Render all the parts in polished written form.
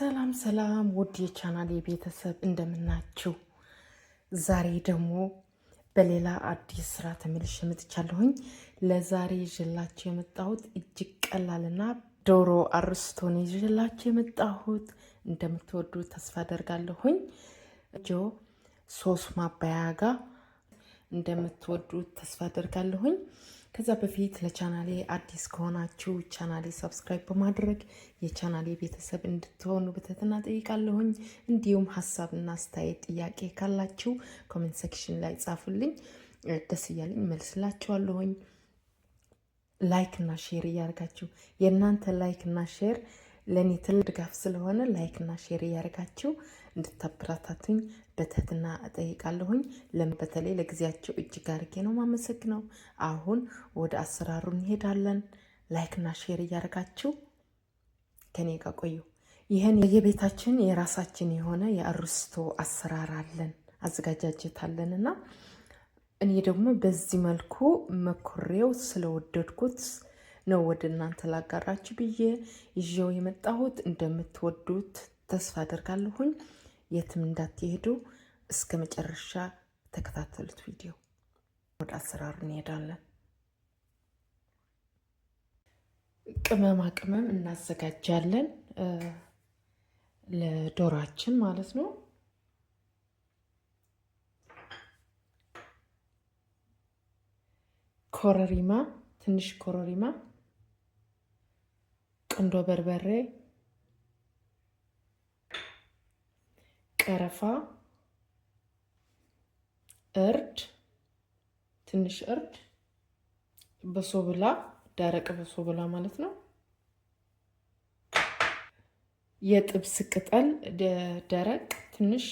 ሰላም ሰላም ውድ የቻናሌ ቤተሰብ እንደምናችሁ። ዛሬ ደግሞ በሌላ አዲስ ስራ ተመልሼ መጥቻለሁኝ። ለዛሬ ይዤላችሁ የመጣሁት እጅግ ቀላልና ዶሮ አርስቶ ነው ይዤላችሁ የመጣሁት። እንደምትወዱት ተስፋ አደርጋለሁኝ። ሶስ ማባያ ጋር እንደምትወዱት ተስፋ አደርጋለሁኝ። ከዛ በፊት ለቻናሌ አዲስ ከሆናችሁ ቻናሌ ሰብስክራይብ በማድረግ የቻናሌ ቤተሰብ እንድትሆኑ በትህትና ጠይቃለሁኝ። እንዲሁም ሀሳብና አስተያየት ጥያቄ ካላችሁ ኮሜንት ሴክሽን ላይ ጻፉልኝ፣ ደስ እያለኝ መልስላችኋለሁኝ። ላይክ እና ሼር እያደርጋችሁ የእናንተ ላይክ እና ሼር ለእኔ ትልቅ ድጋፍ ስለሆነ ላይክ እና ሼር እያደርጋችሁ እንድታበረታቱኝ በትህትና እጠይቃለሁኝ። በተለይ ለጊዜያቸው እጅግ አድርጌ ነው ማመሰግነው። አሁን ወደ አሰራሩ እንሄዳለን። ላይክ እና ሼር እያደርጋችሁ ከኔ ጋር ቆዩ። ይህን የቤታችን የራሳችን የሆነ የአርስቶ አሰራር አለን፣ አዘጋጃጀት አለን እና እኔ ደግሞ በዚህ መልኩ መኮሬው ስለወደድኩት ነው ወደ እናንተ ላጋራችሁ ብዬ ይዤው የመጣሁት። እንደምትወዱት ተስፋ አደርጋለሁኝ። የትም እንዳትሄዱ እስከ መጨረሻ ተከታተሉት። ቪዲዮ ወደ አሰራሩ እንሄዳለን። ቅመማ ቅመም እናዘጋጃለን ለዶሯችን ማለት ነው። ኮረሪማ፣ ትንሽ ኮረሪማ፣ ቁንዶ በርበሬ፣ ቀረፋ፣ እርድ፣ ትንሽ እርድ፣ በሶብላ፣ ደረቅ በሶብላ ማለት ነው። የጥብስ ቅጠል ደረቅ፣ ትንሽ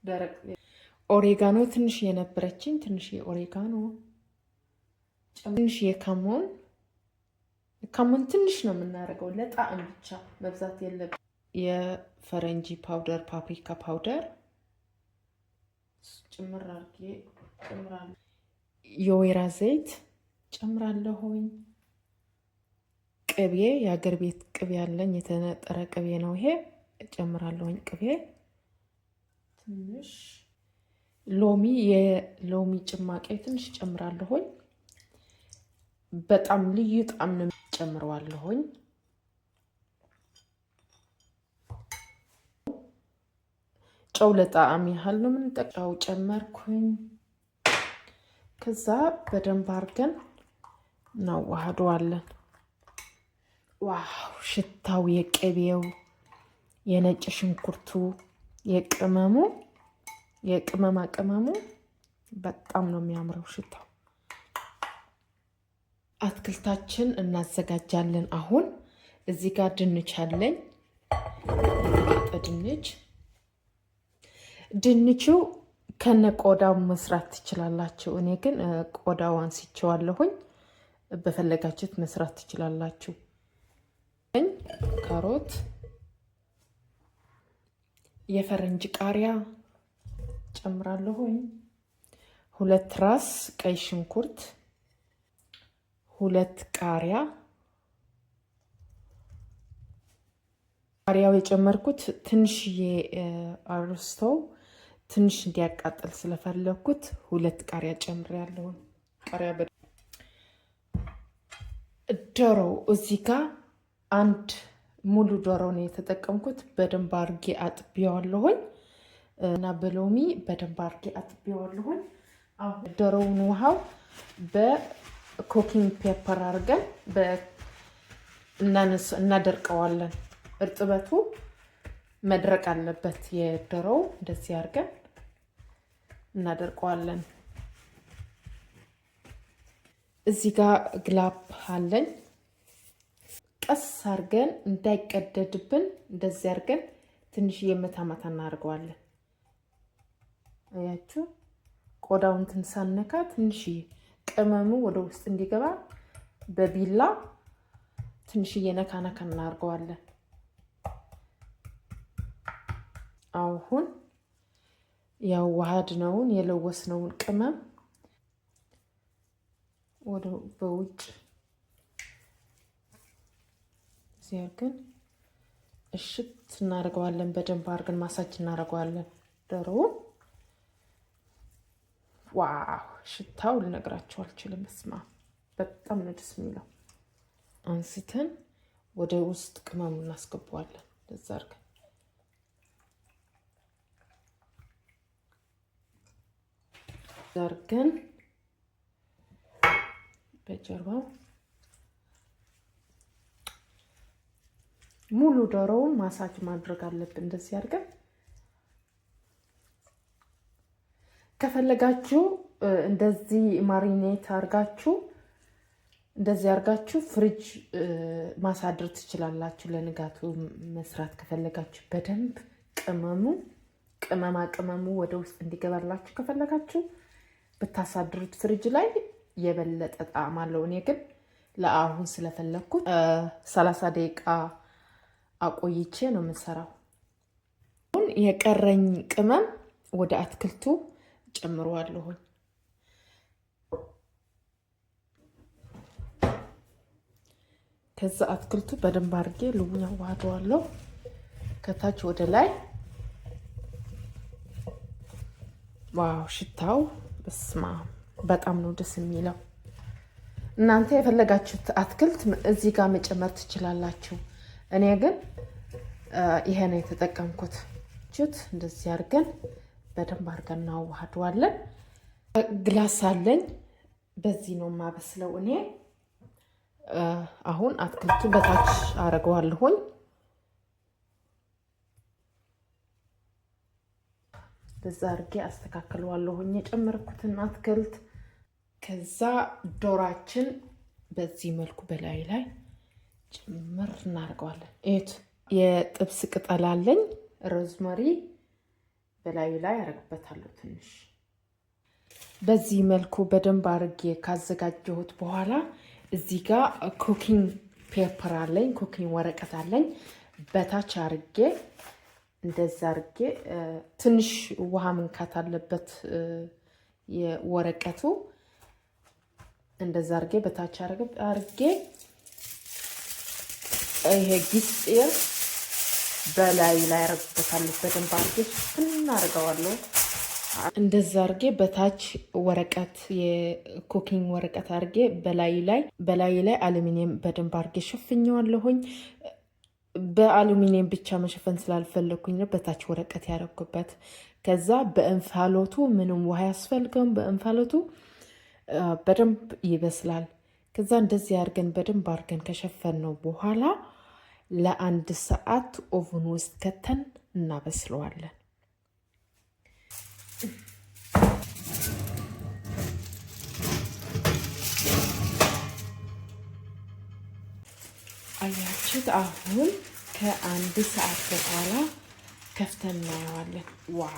ደረቅ፣ ኦሬጋኖ ትንሽ የነበረችኝ ትንሽ የኦሬጋኖ፣ ትንሽ የካሞን ትንሽ ነው የምናደርገው ለጣዕም ብቻ፣ መብዛት የለብን። የፈረንጂ ፓውደር፣ ፓፕሪካ ፓውደር ጭምር አድርጌ ጨምራለሁ። የወይራ ዘይት ጨምራለሁኝ። ቅቤ፣ የአገር ቤት ቅቤ ያለኝ የተነጠረ ቅቤ ነው ይሄ፣ ጨምራለሁኝ። ቅቤ ትንሽ፣ ሎሚ፣ የሎሚ ጭማቂ ትንሽ ጨምራለሁኝ። በጣም ልዩ ጣዕም ነው ጨምረዋለሁኝ። ጨው ለጣዕም ያህል ነው የምንጠቀመው። ጨመርኩኝ። ከዛ በደንብ አድርገን እናዋህደዋለን። ዋው! ሽታው፣ የቅቤው፣ የነጭ ሽንኩርቱ፣ የቅመማ ቅመሙ በጣም ነው የሚያምረው ሽታው። አትክልታችን እናዘጋጃለን። አሁን እዚህ ጋር ድንች አለኝ፣ ድንቹ ከነ ቆዳው መስራት ትችላላችሁ። እኔ ግን ቆዳው አንስቼዋለሁኝ። በፈለጋችሁት መስራት ትችላላችሁ። ካሮት፣ የፈረንጅ ቃሪያ ጨምራለሁኝ። 2 ራስ ቀይ ሽንኩርት፣ 2 ቃሪያ። ቃሪያው የጨመርኩት ትንሽዬ አርስቶው ትንሽ እንዲያቃጥል ስለፈለኩት 2 ቃሪያ ጨምሬያለሁ። ቃሪያ ዶሮ እዚህ ጋር 1 ሙሉ ዶሮ ነው የተጠቀምኩት። በደንብ አድርጌ አጥቤዋለሁኝ እና በሎሚ በደንብ አድርጌ አጥቤዋለሁኝ። አሁን ዶሮውን ውሃው በኮኪንግ ፔፐር አድርገን እናደርቀዋለን። እርጥበቱ መድረቅ አለበት የዶሮው። እንደዚህ አድርገን እናደርቀዋለን። እዚህ ጋር ግላብ አለኝ። ቀስ አድርገን እንዳይቀደድብን እንደዚህ አድርገን ትንሽ የመታማታ እናደርገዋለን። አያችሁ፣ ቆዳውን ትንሳነካ ትንሽ ቅመሙ ወደ ውስጥ እንዲገባ በቢላ ትንሽ ነካ እናደርገዋለን። አሁን ያዋሃድነውን የለወስነውን ቅመም ወደ በውጭ ሲያርገን እሽት እናደርገዋለን። በደንብ አድርገን ማሳጅ እናደርገዋለን ዶሮውን። ዋው ሽታው ልነግራችሁ አልችልም። እስማ በጣም ነው ደስ የሚለው። አንስተን ወደ ውስጥ ቅመሙ እናስገባዋለን። ለዛ አድርገን በጀርባው ሙሉ ዶሮውን ማሳጅ ማድረግ አለብን። እንደዚህ አድርገን ከፈለጋችሁ እንደዚህ ማሪኔት አርጋችሁ እንደዚህ አርጋችሁ ፍሪጅ ማሳደር ትችላላችሁ። ለንጋቱ መስራት ከፈለጋችሁ በደንብ ቅመሙ ወደ ውስጥ እንዲገባላችሁ ከፈለጋችሁ ብታሳድሩት ፍሪጅ ላይ የበለጠ ጣዕም አለው። እኔ ግን ለአሁን ስለፈለኩት 30 ደቂቃ አቆይቼ ነው የምሰራው። አሁን የቀረኝ ቅመም ወደ አትክልቱ ጨምረዋለሁ። ከዛ አትክልቱ በደንብ አድርጌ ልቡኛ ዋህደዋለሁ ከታች ወደ ላይ። ዋው ሽታው በስማ በጣም ነው ደስ የሚለው። እናንተ የፈለጋችሁት አትክልት እዚህ ጋር መጨመር ትችላላችሁ። እኔ ግን ይሄ ነው የተጠቀምኩት። እንደዚህ አድርገን በደንብ አድርገን እናዋህደዋለን። ግላስ አለኝ፣ በዚህ ነው የማበስለው እኔ። አሁን አትክልቱ በታች አረገዋለሁኝ። በዛ አድርጌ አስተካክለዋለሁኝ የጨመርኩትን አትክልት። ከዛ ዶራችን በዚህ መልኩ በላይ ላይ ጭምር እናደርገዋለን። እዩት፣ የጥብስ ቅጠል አለኝ፣ ሮዝመሪ በላዩ ላይ አረግበታለሁ ትንሽ። በዚህ መልኩ በደንብ አድርጌ ካዘጋጀሁት በኋላ እዚህ ጋር ኩኪንግ ፔፐር አለኝ፣ ኩኪንግ ወረቀት አለኝ። በታች አርጌ እንደዛ አርጌ ትንሽ ውሃ መንካት አለበት የወረቀቱ። እንደዛ አርጌ በታች አርጌ ይሄ ጊስጤር በላይ ላይ አረግበታለሁ። በደንብ አርጌ እናርገዋለሁ። እንደዛ አርጌ በታች ወረቀት የኩኪንግ ወረቀት አርጌ በላይ ላይ አሉሚኒየም በደንብ አርጌ ሸፍኘዋለሁኝ። በአሉሚኒየም ብቻ መሸፈን ስላልፈለኩኝ ነው በታች ወረቀት ያረኩበት። ከዛ በእንፋሎቱ ምንም ውሃ ያስፈልገውም፣ በእንፋሎቱ በደንብ ይበስላል። ከዛ እንደዚህ አርገን በደንብ አርገን ከሸፈን ነው በኋላ ለ1 ሰዓት ኦቭን ውስጥ ከተን እናበስለዋለን። አያችሁት? አሁን ከ1 ሰዓት በኋላ ከፍተን እናየዋለን። ዋው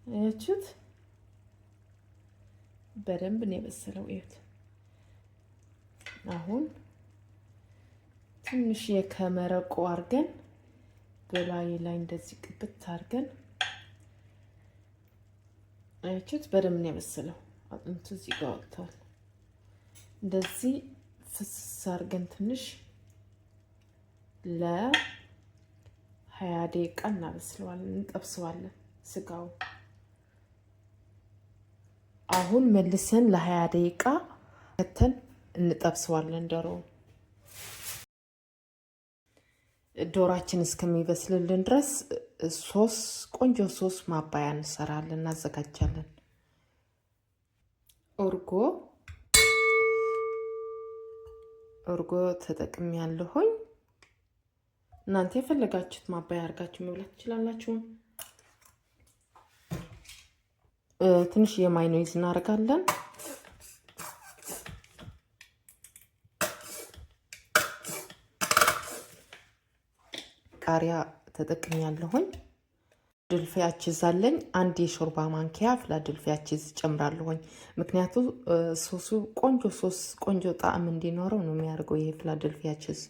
አያችሁት? በደንብ ነው የበሰለው። እዩት። አሁን ትንሽ የከመረቆ አርገን በላይ ላይ እንደዚህ ቅብት አርገን አያችሁት? በደንብ ነው የበሰለው። አጥንቱ እዚህ ጋር ወጥቷል። እንደዚህ ፍስስ አርገን ትንሽ ለ20 ደቂቃ እናበስለዋለን፣ እንጠብሰዋለን ስጋው። አሁን መልሰን ለ20 ደቂቃ ከተን እንጠብሰዋለን ዶሮአችን እስከሚበስልልን ድረስ ቆንጆ ሶስ ማባያ እንሰራለን፣ እናዘጋጃለን። እርጎ ተጠቅሜያለሁኝ። እናንተ የፈለጋችሁት ማባያ አድርጋችሁ መብላት ትችላላችሁ። ትንሽ የማይኖይዝ እናደርጋለን። ቃሪያ ተጠቅሜያለሁኝ። ፊላደልፊያ ቺዝ አለኝ። 1 የሾርባ ማንኪያ ፊላደልፊያ ቺዝ ጨምራለሁኝ። ምክንያቱም ሶሱ ቆንጆ ጣዕም እንዲኖረው ነው የሚያደርገው ይሄ ፊላደልፊያ ቺዝ።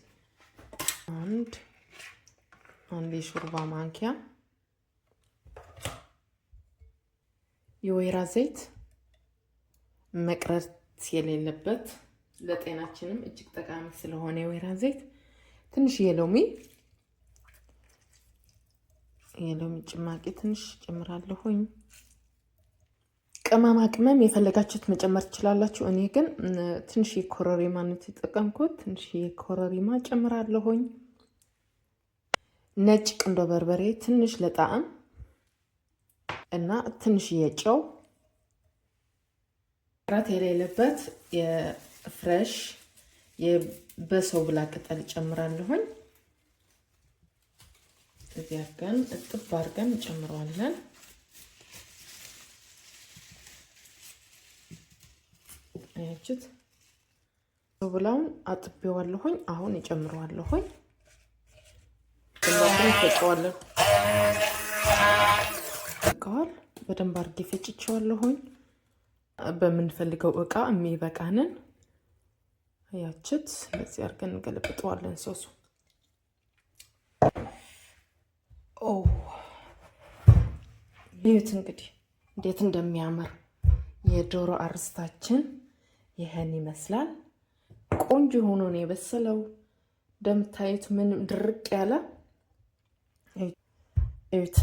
አንድ የሾርባ ማንኪያ የወይራ ዘይት መቅረት የሌለበት ለጤናችንም እጅግ ጠቃሚ ስለሆነ የወይራ ዘይት ትንሽ የሎሚ ጭማቂ ትንሽ ጨምራለሁኝ። ቅመማ ቅመም የፈለጋችሁት መጨመር ትችላላችሁ። እኔ ግን ትንሽ የኮረሪማ ነው የተጠቀምኩት። ትንሽ የኮረሪማ ጨምራለሁኝ። ነጭ ቁንዶ በርበሬ ትንሽ ለጣዕም እና ትንሽ የጨው ራት የሌለበት የፍሬሽ የበሶብላ ቅጠል ጨምራለሁኝ። እዚያ ግን እጥብ አድርገን እንጨምረዋለን። አያችሁት? በሶብላውን አጥቤዋለሁኝ። አሁን እጨምረዋለሁኝ። ግንባሩን ፈጨዋለሁ። ፈቀዋል። በደንብ አድርጌ ፈጭቼዋለሁኝ። በምንፈልገው እቃ የሚበቃንን አያችሁት? ስለዚህ አድርገን እንገለብጠዋለን ሶሱ። ይሁት እንግዲህ እንዴት እንደሚያምር የዶሮ አርስታችን ይሄን ይመስላል። ቆንጆ ሆኖ ነው የበሰለው። እንደምታዩት ምንም ድርቅ ያለ እዩት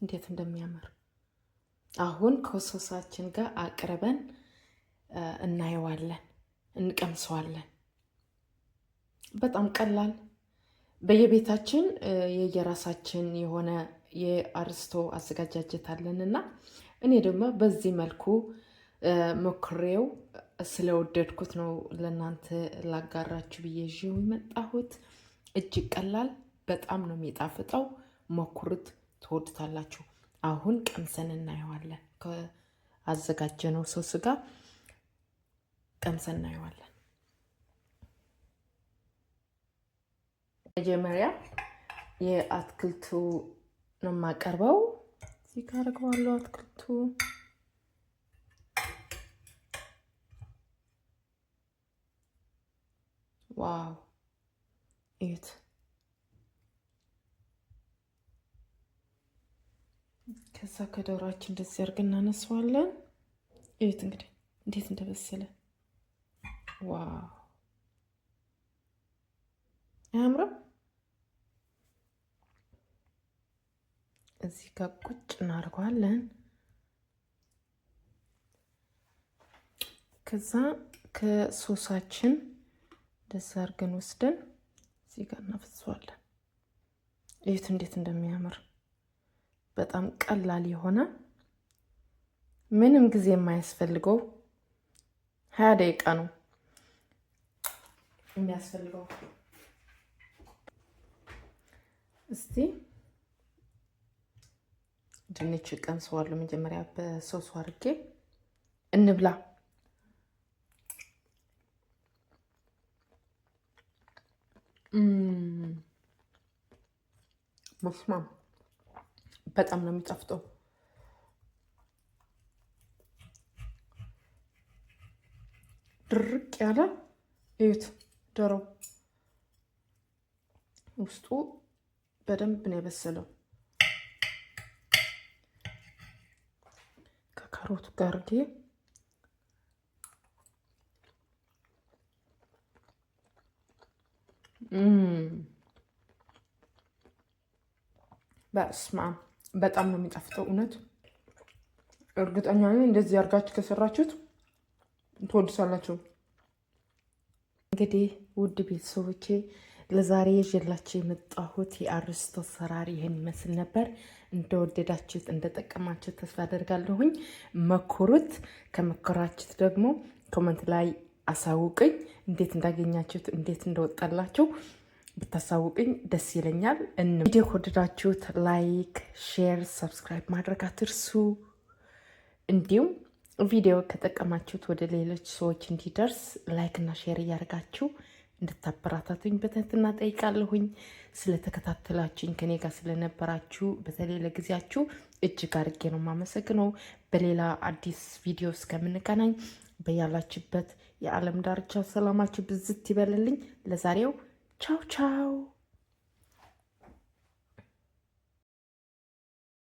እንዴት እንደሚያምር። አሁን ከሶሳችን ጋር አቅርበን እናየዋለን፣ እንቀምሰዋለን። በጣም ቀላል በየቤታችን የየራሳችን የሆነ የአርስቶ አዘጋጃጀት አለንና እኔ ደግሞ በዚህ መልኩ ሞክሬው ስለወደድኩት ነው ለእናንተ ላጋራችሁ ብዬ ይዤው የመጣሁት። እጅግ ቀላል፣ በጣም ነው የሚጣፍጠው። ሞክሩት፣ ትወዱታላችሁ። አሁን ቀምሰን እናየዋለን። ከአዘጋጀነው ሶስ ጋር ቀምሰን እናየዋለን። መጀመሪያ የአትክልቱ ነው የማቀርበው። እዚህ ጋር አድርገዋለሁ አትክልቱ። ዋው እዩት። ከዛ ከዶሮአችን እንደዚህ አድርገን እናነሳዋለን። እዩት እንግዲህ እንዴት እንደበሰለ። ዋው አያምርም? እዚህ ጋር ቁጭ እናደርገዋለን። ከዛ ከሶሳችን ደስ አድርገን ወስደን እዚህ ጋር እናፈሰዋለን። እዩት እንዴት እንደሚያምር። በጣም ቀላል የሆነ ምንም ጊዜ የማያስፈልገው 20 ደቂቃ ነው የሚያስፈልገው። እስቲ ድንች ቀምሰዋለሁ መጀመሪያ በሶሱ አድርጌ እንብላ። መስማም በጣም ነው የሚጣፍጠው። ድርቅ ያለ እዩት። ዶሮ ውስጡ በደንብ ነው የበሰለው። ከካሮቱ ጋር በስማ በጣም ነው የሚጣፍጠው። እውነት እርግጠኛ ነኝ እንደዚህ አድርጋችሁ ከሰራችሁት ትወዱታላችሁ። እንግዲህ ውድ ቤተሰቦቼ ለዛሬ ይዤላችሁ የመጣሁት የአርስቶ አሰራር ይህን ይመስል ነበር። እንደወደዳችሁት እንደጠቀማችሁት ተስፋ አደርጋለሁኝ። መኩሩት። ከመከራችሁት ደግሞ ኮመንት ላይ አሳውቅኝ። እንዴት እንዳገኛችሁት እንዴት እንደወጣላችሁ ብታሳውቅኝ ደስ ይለኛል። ቪዲዮ ከወደዳችሁት ላይክ፣ ሼር፣ ሰብስክራይብ ማድረግ አትርሱ። እንዲሁም ቪዲዮ ከጠቀማችሁት ወደ ሌሎች ሰዎች እንዲደርስ ላይክ እና ሼር እያደረጋችሁ እንድታበራታቱኝ በትህትና ጠይቃለሁኝ። ስለተከታተላችሁኝ ከኔ ጋር ስለነበራችሁ በተለይ ለጊዜያችሁ እጅግ አድርጌ ነው የማመሰግነው። በሌላ አዲስ ቪዲዮ እስከምንገናኝ በያላችሁበት የዓለም ዳርቻ ሰላማችሁ ብዝት ይበልልኝ። ለዛሬው ቻው ቻው።